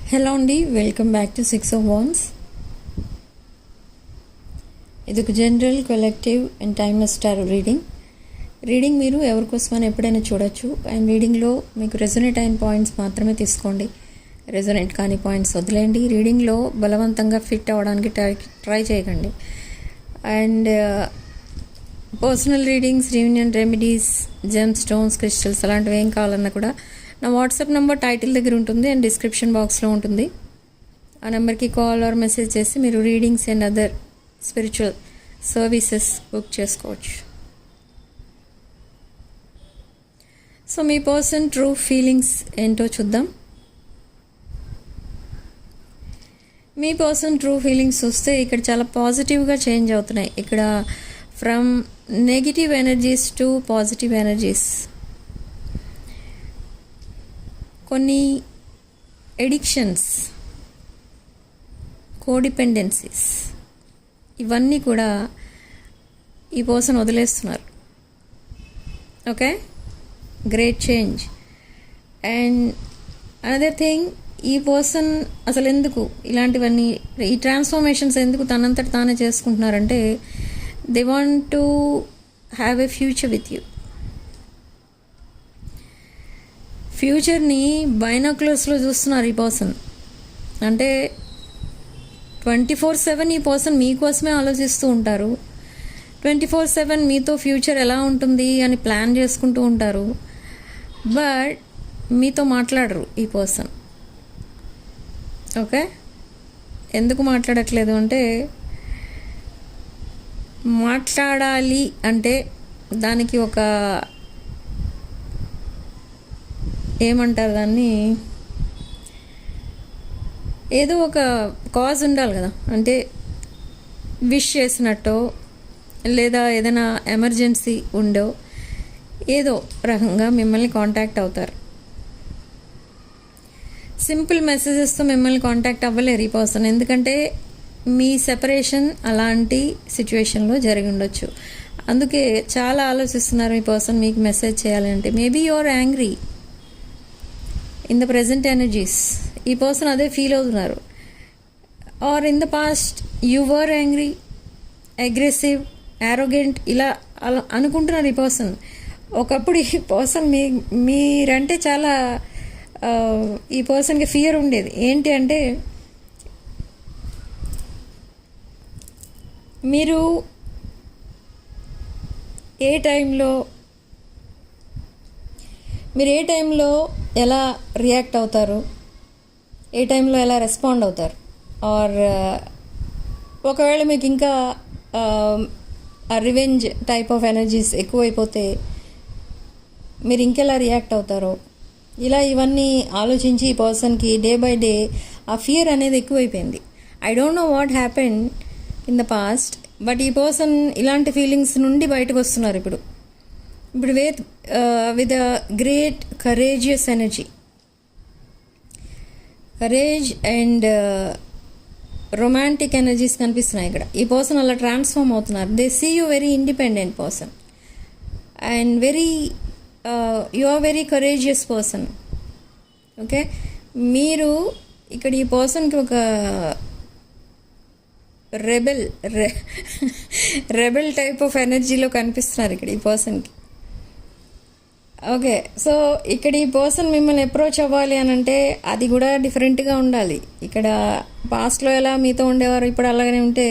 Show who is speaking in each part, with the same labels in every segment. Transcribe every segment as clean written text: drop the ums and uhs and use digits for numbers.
Speaker 1: Hello అండి, welcome back to 6 of Wands. ఇది ఒక general, collective and timeless tarot reading మీరు ఎవరికోసమని ఎప్పుడైనా చూడొచ్చు. అండ్ రీడింగ్లో మీకు రెజొనేట్ అయిన పాయింట్స్ మాత్రమే తీసుకోండి, రెజొనేట్ కాని పాయింట్స్ వదిలేయండి. రీడింగ్లో బలవంతంగా ఫిట్ అవ్వడానికి ట్రై చేయకండి. And personal readings, reunion remedies, gem stones, crystals అలాంటివి ఏం కావాలన్నా కూడా నా వాట్సాప్ నెంబర్ టైటిల్ దగ్గర ఉంటుంది అండ్ డిస్క్రిప్షన్ బాక్స్లో ఉంటుంది. ఆ నెంబర్కి కాల్ ఆర్ మెసేజ్ చేసి మీరు readings and other spiritual services book చేసుకోవచ్చు. సో మీ పర్సన్ ట్రూ ఫీలింగ్స్ ఏంటో చూద్దాం. మీ పర్సన్ ట్రూ ఫీలింగ్స్ చూస్తే ఇక్కడ చాలా పాజిటివ్గా చేంజ్ అవుతున్నాయి. ఇక్కడ from negative energies to positive energies. కొన్ని ఎడిక్షన్స్, కోడిపెండెన్సీస్ ఇవన్నీ కూడా ఈ పర్సన్ వదిలేస్తున్నారు. Okay, great change. And another thing, ఈ పర్సన్ అసలు ఎందుకు ఇలాంటివన్నీ, ఈ ట్రాన్స్ఫర్మేషన్స్ ఎందుకు తనంతట తానే చేసుకుంటున్నారంటే they want to have a future with you. ఫ్యూచర్ని బైనాక్యులర్స్లో చూస్తున్నారు ఈ పర్సన్. అంటే 24/7 ఈ పర్సన్ మీకోసమే ఆలోచిస్తూ ఉంటారు. 24/7 మీతో ఫ్యూచర్ ఎలా ఉంటుంది అని ప్లాన్ చేసుకుంటూ ఉంటారు. బట్ మీతో మాట్లాడరు ఈ పర్సన్. ఓకే, ఎందుకు మాట్లాడట్లేదు అంటే, మాట్లాడాలి అంటే దానికి ఒక ఏమంటారు దాన్ని, ఏదో ఒక కాజ్ ఉండాలి కదా. అంటే విష్ చేసినట్టో లేదా ఏదైనా ఎమర్జెన్సీ ఉండో ఏదో రకంగా మిమ్మల్ని కాంటాక్ట్ అవుతారు. సింపుల్ మెసేజెస్తో మిమ్మల్ని కాంటాక్ట్ అవ్వలేరు ఈ పర్సన్. ఎందుకంటే మీ సెపరేషన్ అలాంటి సిచ్యువేషన్లో జరిగి ఉండొచ్చు. అందుకే చాలా ఆలోచిస్తున్నారు ఈ పర్సన్ మీకు మెసేజ్ చేయాలంటే. Maybe you are angry in the present energies. ఈ పర్సన్ అదే ఫీల్ అవుతున్నారు. Or in the past you were angry, aggressive, arrogant ఇలా అలా అనుకుంటున్నారు ఈ పర్సన్. ఒకప్పుడు ఈ పర్సన్ మీరంటే చాలా ఈ పర్సన్కి ఫియర్ ఉండేది. ఏంటి అంటే, మీరు ఏ టైంలో ఎలా రియాక్ట్ అవుతారు, ఏ టైంలో ఎలా రెస్పాండ్ అవుతారు, ఆర్ ఒకవేళ మీకు ఇంకా రివెంజ్ టైప్ ఆఫ్ ఎనర్జీస్ ఎక్కువైపోతే మీరు ఇంకెలా రియాక్ట్ అవుతారో, ఇలా ఇవన్నీ ఆలోచించి ఈ పర్సన్కి డే బై డే ఆ ఫియర్ అనేది ఎక్కువైపోయింది. I don't know what happened in the past, but ఈ పర్సన్ ఇలాంటి ఫీలింగ్స్ నుండి బయటకు వస్తున్నారు ఇప్పుడు with a great courageous energy. Courage and romantic energies కనిపిస్తున్నాయి ఇక్కడ. ఈ పర్సన్ అలా ట్రాన్స్ఫార్మ్ అవుతున్నారు. They see you very independent person and you are very courageous person. Okay, మీరు ఇక్కడ ఈ పర్సన్కి ఒక రెబెల్ టైప్ ఆఫ్ ఎనర్జీలో కనిపిస్తున్నారు ఇక్కడ ఈ పర్సన్కి. ఓకే, సో ఇక్కడ ఈ పర్సన్ మిమ్మల్ని అప్రోచ్ అవ్వాలి అని అంటే అది కూడా డిఫరెంట్గా ఉండాలి. ఇక్కడ పాస్ట్లో ఎలా మీతో ఉండేవారు, ఇప్పుడు అలాగనే ఉంటే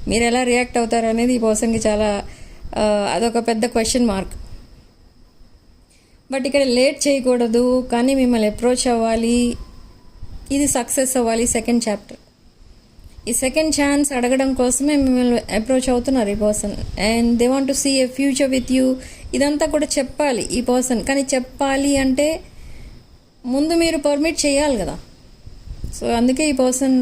Speaker 1: మీరు ఎలా రియాక్ట్ అవుతారు అనేది ఈ పర్సన్కి చాలా అదొక పెద్ద క్వశ్చన్ మార్క్. బట్ ఇక్కడ లేట్ చేయకూడదు, కానీ మిమ్మల్ని అప్రోచ్ అవ్వాలి, ఇది సక్సెస్ అవ్వాలి. సెకండ్ చాప్టర్, ఈ సెకండ్ ఛాన్స్ అడగడం కోసమే మిమ్మల్ని అప్రోచ్ అవుతున్నారు ఈ person. And they want to see a future with you. ఇదంతా కూడా చెప్పాలి ఈ పర్సన్, కానీ చెప్పాలి అంటే ముందు మీరు పర్మిట్ చేయాలి కదా. సో అందుకే ఈ person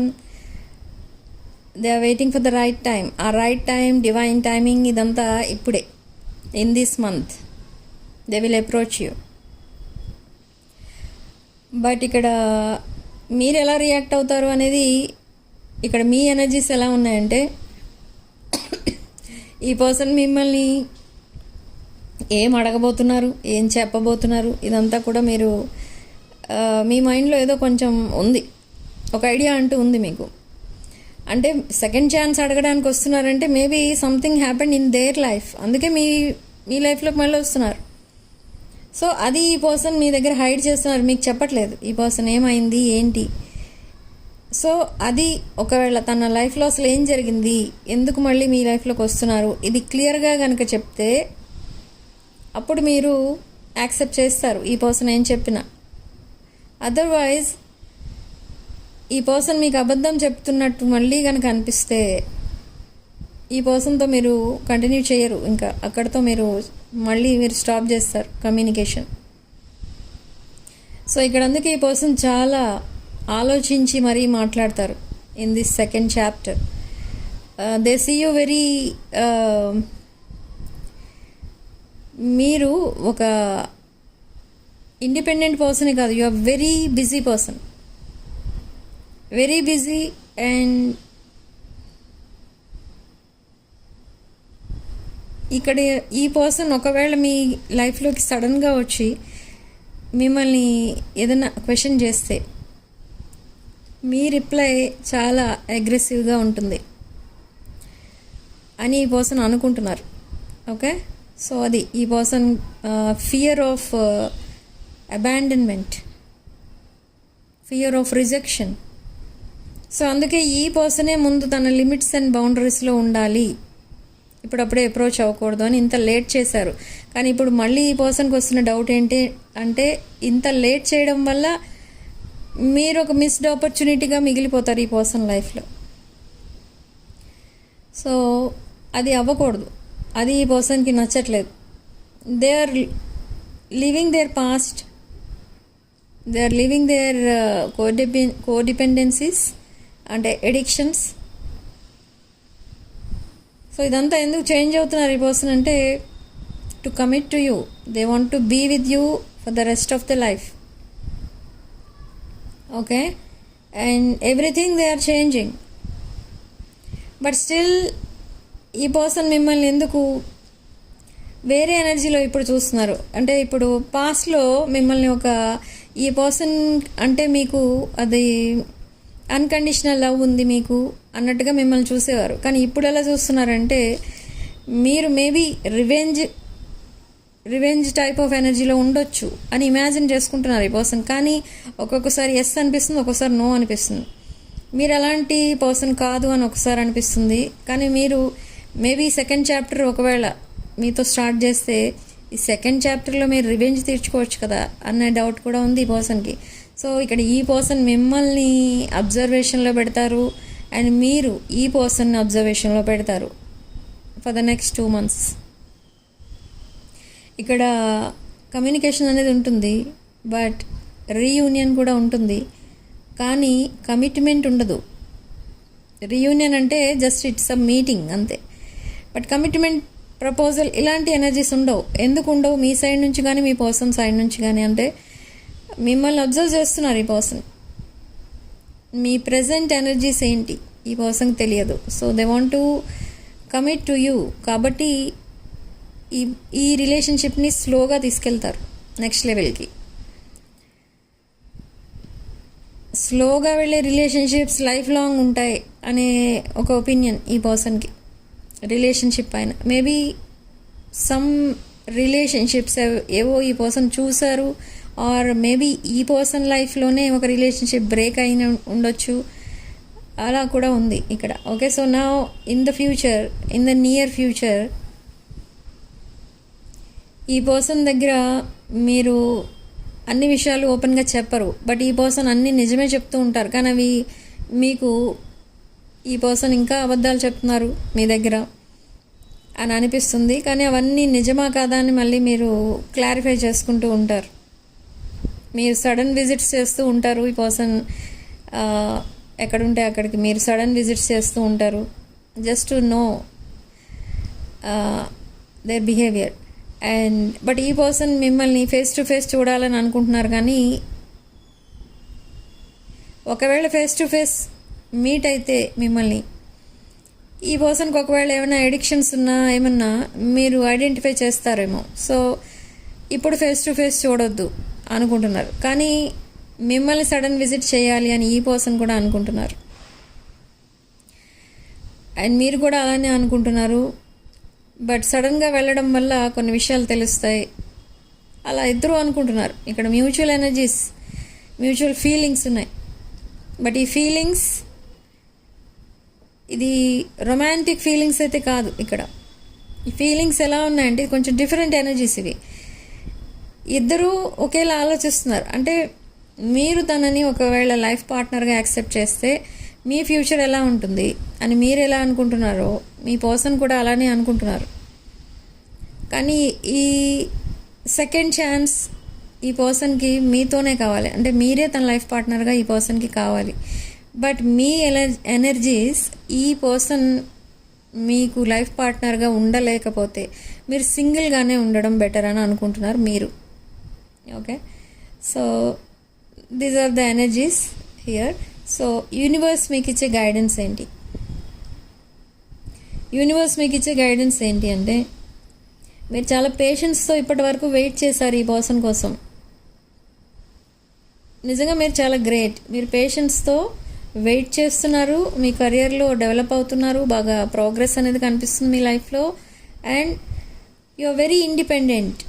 Speaker 1: they are waiting for the right time. ఆ రైట్ టైం, డివైన్ టైమింగ్ ఇదంతా ఇప్పుడే, in this month they will approach you. But ఇక్కడ మీరు ఎలా రియాక్ట్ అవుతారు అనేది, ఇక్కడ మీ ఎనర్జీస్ ఎలా ఉన్నాయంటే, ఈ పర్సన్ మిమ్మల్ని ఏం అడగబోతున్నారు, ఏం చెప్పబోతున్నారు, ఇదంతా కూడా మీరు మీ మైండ్లో ఏదో కొంచెం ఉంది. ఒక ఐడియా అంటూ ఉంది మీకు. అంటే సెకండ్ ఛాన్స్ అడగడానికి వస్తున్నారంటే maybe something happen in their life, అందుకే మీ లైఫ్లోకి మళ్ళీ వస్తున్నారు. సో అది ఈ పర్సన్ మీ దగ్గర హైడ్ చేస్తున్నారు, మీకు చెప్పట్లేదు ఈ పర్సన్ ఏమైంది ఏంటి. సో అది ఒకవేళ తన లైఫ్లో అసలు ఏం జరిగింది, ఎందుకు మళ్ళీ మీ లైఫ్లోకి వస్తున్నారు, ఇది క్లియర్గా కనుక చెప్తే అప్పుడు మీరు యాక్సెప్ట్ చేస్తారు ఈ పర్సన్ ఏం చెప్పినా. అదర్వైజ్ ఈ పర్సన్ మీకు అబద్ధం చెప్తున్నట్టు మళ్ళీ కనుక అనిపిస్తే ఈ పర్సన్తో మీరు కంటిన్యూ చేయరు, ఇంకా అక్కడితో మీరు స్టాప్ చేస్తారు కమ్యూనికేషన్. సో ఇక్కడ అందుకే ఈ పర్సన్ చాలా ఆలోచించి మరీ మాట్లాడతారు in this second chapter. They see you very, మీరు ఒక ఇండిపెండెంట్ పర్సనే కాదు, you are very busy person, very busy. And ఇక్కడ ఈ పర్సన్ ఒకవేళ మీ లైఫ్లోకి సడన్గా వచ్చి మిమ్మల్ని ఏదైనా క్వశ్చన్ చేస్తే మీ రిప్లై చాలా అగ్రెసివ్గా ఉంటుంది అని ఈ పర్సన్ అనుకుంటున్నారు. ఓకే, సో అది ఈ person fear of abandonment, fear of rejection. So అందుకే ఈ పర్సనే ముందు తన లిమిట్స్ అండ్ బౌండరీస్లో ఉండాలి, ఇప్పుడప్పుడే అప్రోచ్ అవ్వకూడదు అని ఇంత లేట్ చేశారు. కానీ ఇప్పుడు మళ్ళీ ఈ పర్సన్కి వస్తున్న డౌట్ ఏంటి అంటే, ఇంత లేట్ చేయడం వల్ల మీరు ఒక మిస్డ్ ఆపర్చునిటీగా మిగిలిపోతారు ఈ పర్సన్ లైఫ్లో. సో అది అవ్వకూడదు, అది ఈ పర్సన్కి నచ్చట్లేదు. They are living their past, they are living their codependencies అంటే ఎడిక్షన్స్. సో ఇదంతా ఎందుకు చేంజ్ అవుతున్నారు ఈ పర్సన్ అంటే, to commit to you, they want to be with you for the rest of the life. Okay, and everything they are changing. But still ఈ person మిమ్మల్ని ఎందుకు వేరే ఎనర్జీలో ఇప్పుడు చూస్తున్నారు అంటే, ఇప్పుడు పాస్ట్లో మిమ్మల్ని ఈ పర్సన్ అంటే మీకు అది అన్కండిషనల్ లవ్ ఉంది మీకు అన్నట్టుగా మిమ్మల్ని చూసేవారు. కానీ ఇప్పుడు ఎలా చూస్తున్నారంటే, మీరు మేబీ రివెంజ్ టైప్ ఆఫ్ ఎనర్జీలో ఉండొచ్చు అని ఇమాజిన్ చేసుకుంటున్నారు ఈ పర్సన్. కానీ ఒక్కొక్కసారి ఎస్ అనిపిస్తుంది, ఒక్కొక్కసారి నో అనిపిస్తుంది. మీరు అలాంటి పర్సన్ కాదు అని ఒకసారి అనిపిస్తుంది. కానీ మీరు మేబీ సెకండ్ చాప్టర్ ఒకవేళ మీతో స్టార్ట్ చేస్తే ఈ సెకండ్ చాప్టర్లో మీరు రివెంజ్ తీర్చుకోవచ్చు కదా అనే డౌట్ కూడా ఉంది ఈ పర్సన్కి. సో ఇక్కడ ఈ పర్సన్ మిమ్మల్ని అబ్జర్వేషన్లో పెడతారు అండ్ మీరు ఈ పర్సన్ని అబ్జర్వేషన్లో పెడతారు ఫర్ ద నెక్స్ట్ 2 months. ఇక్కడ కమ్యూనికేషన్ అనేది ఉంటుంది, బట్ రీయూనియన్ కూడా ఉంటుంది, కానీ కమిట్మెంట్ ఉండదు. రీయూనియన్ అంటే జస్ట్ ఇట్స్ అ మీటింగ్ అంతే, బట్ కమిట్మెంట్ ప్రపోజల్ ఇలాంటి ఎనర్జీస్ ఉండవు. ఎందుకు ఉండవు మీ సైడ్ నుంచి కానీ మీ పర్సన్ సైడ్ నుంచి కానీ అంటే, మిమ్మల్ని అబ్జర్వ్ చేస్తున్నారు ఈ పర్సన్, మీ ప్రెజెంట్ ఎనర్జీస్ ఏంటి ఈ పర్సన్కి తెలియదు. So they want to commit to you. కాబట్టి ఈ రిలేషన్షిప్ని స్లోగా తీసుకెళ్తారు నెక్స్ట్ లెవెల్కి. స్లోగా వెళ్ళే రిలేషన్షిప్స్ లైఫ్ లాంగ్ ఉంటాయి అనే ఒక ఒపీనియన్ ఈ పర్సన్కి రిలేషన్షిప్ పైన. మేబీ సమ్ రిలేషన్షిప్స్ ఏవో ఈ పర్సన్ చూసారు, ఆర్ మేబీ ఈ పర్సన్ లైఫ్లోనే ఒక రిలేషన్షిప్ బ్రేక్ అయిన ఉండొచ్చు, అలా కూడా ఉంది ఇక్కడ. ఓకే, సో నా ఇన్ ద నియర్ ఫ్యూచర్ ఈ పర్సన్ దగ్గర మీరు అన్ని విషయాలు ఓపెన్గా చెప్పరు, బట్ ఈ పర్సన్ అన్నీ నిజమే చెప్తూ ఉంటారు. కానీ అవి మీకు ఈ పర్సన్ ఇంకా అబద్ధాలు చెప్తున్నారు మీ దగ్గర అని అనిపిస్తుంది. కానీ అవన్నీ నిజమా కాదా అని మళ్ళీ మీరు క్లారిఫై చేసుకుంటూ ఉంటారు. మీరు సడన్ విజిట్స్ చేస్తూ ఉంటారు, ఈ పర్సన్ ఎక్కడుంటే అక్కడికి మీరు సడన్ విజిట్స్ చేస్తూ ఉంటారు just to know their behaviour. And but ఈ పర్సన్ మిమ్మల్ని ఫేస్ టు ఫేస్ చూడాలని అనుకుంటున్నారు. కానీ ఒకవేళ ఫేస్ టు ఫేస్ మీట్ అయితే మిమ్మల్ని ఈ పర్సన్కి ఒకవేళ ఏమైనా ఎడిక్షన్స్ ఉన్నా ఏమన్నా మీరు ఐడెంటిఫై చేస్తారేమో. సో ఇప్పుడు ఫేస్ టు ఫేస్ చూడొద్దు అనుకుంటున్నారు. కానీ మిమ్మల్ని సడన్ విజిట్ చేయాలి అని ఈ పర్సన్ కూడా అనుకుంటున్నారు. అండ్ మీరు కూడా అలానే అనుకుంటున్నారు. బట్ సడన్గా వెళ్ళడం వల్ల కొన్ని విషయాలు తెలుస్తాయి. అలా ఇద్దరు అనుకుంటున్నారు. ఇక్కడ మ్యూచువల్ ఎనర్జీస్, మ్యూచువల్ ఫీలింగ్స్ ఉన్నాయి. బట్ ఈ ఫీలింగ్స్ ఇది రొమాంటిక్ ఫీలింగ్స్ అయితే కాదు. ఇక్కడ ఈ ఫీలింగ్స్ ఎలా ఉన్నాయంటే కొంచెం డిఫరెంట్ ఎనర్జీస్ ఇవి. ఇద్దరూ ఒకేలా ఆలోచిస్తున్నారు. అంటే మీరు తనని ఒకవేళ లైఫ్ పార్ట్నర్గా యాక్సెప్ట్ చేస్తే మీ ఫ్యూచర్ ఎలా ఉంటుంది అని మీరు ఎలా అనుకుంటున్నారో మీ పర్సన్ కూడా అలానే అనుకుంటున్నారు. కానీ ఈ సెకండ్ ఛాన్స్ ఈ పర్సన్కి మీతోనే కావాలి. అంటే మీరే తన లైఫ్ పార్ట్నర్గా ఈ పర్సన్కి కావాలి. బట్ మీ ఎనర్జీస్ ఈ పర్సన్ మీకు లైఫ్ పార్ట్నర్గా ఉండలేకపోతే మీరు సింగిల్గానే ఉండడం బెటర్ అని అనుకుంటున్నారు మీరు. Okay, so these are the energies here. So universe మీకు ఇచ్చే గైడెన్స్ ఏంటి? యూనివర్స్ మీకు ఇచ్చే గైడెన్స్ ఏంటి అంటే మీరు చాలా పేషెన్స్తో ఇప్పటి వరకు వెయిట్ చేశారు ఈ పర్సన్ కోసం. నిజంగా మీరు చాలా గ్రేట్. మీరు పేషెన్స్తో వెయిట్ చేస్తున్నారు. మీ కెరియర్లో డెవలప్ అవుతున్నారు. బాగా ప్రోగ్రెస్ అనేది కనిపిస్తుంది మీ లైఫ్లో. And you are very independent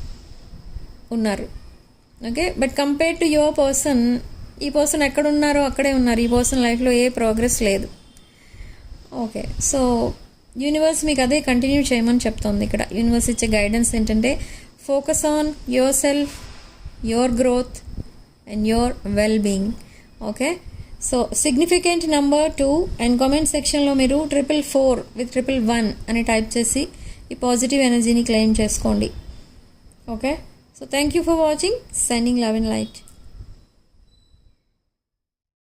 Speaker 1: ఉన్నారు. Okay, but compare to your person ఈ పర్సన్ ఎక్కడున్నారో అక్కడే ఉన్నారు. ఈ పర్సన్ లైఫ్లో ఏ ప్రోగ్రెస్ లేదు. ఓకే, సో యూనివర్స్ మీకు అదే కంటిన్యూ చేయమని చెప్తోంది. ఇక్కడ యూనివర్స్ ఇచ్చే గైడెన్స్ ఏంటంటే focus on your self, your growth and your well being. Okay, so significant number 2 and comment సెక్షన్లో మీరు 444 with 111 అని టైప్ చేసి ఈ పాజిటివ్ ఎనర్జీని క్లెయిమ్ చేసుకోండి. Okay, so thank you for watching. Sending love and light.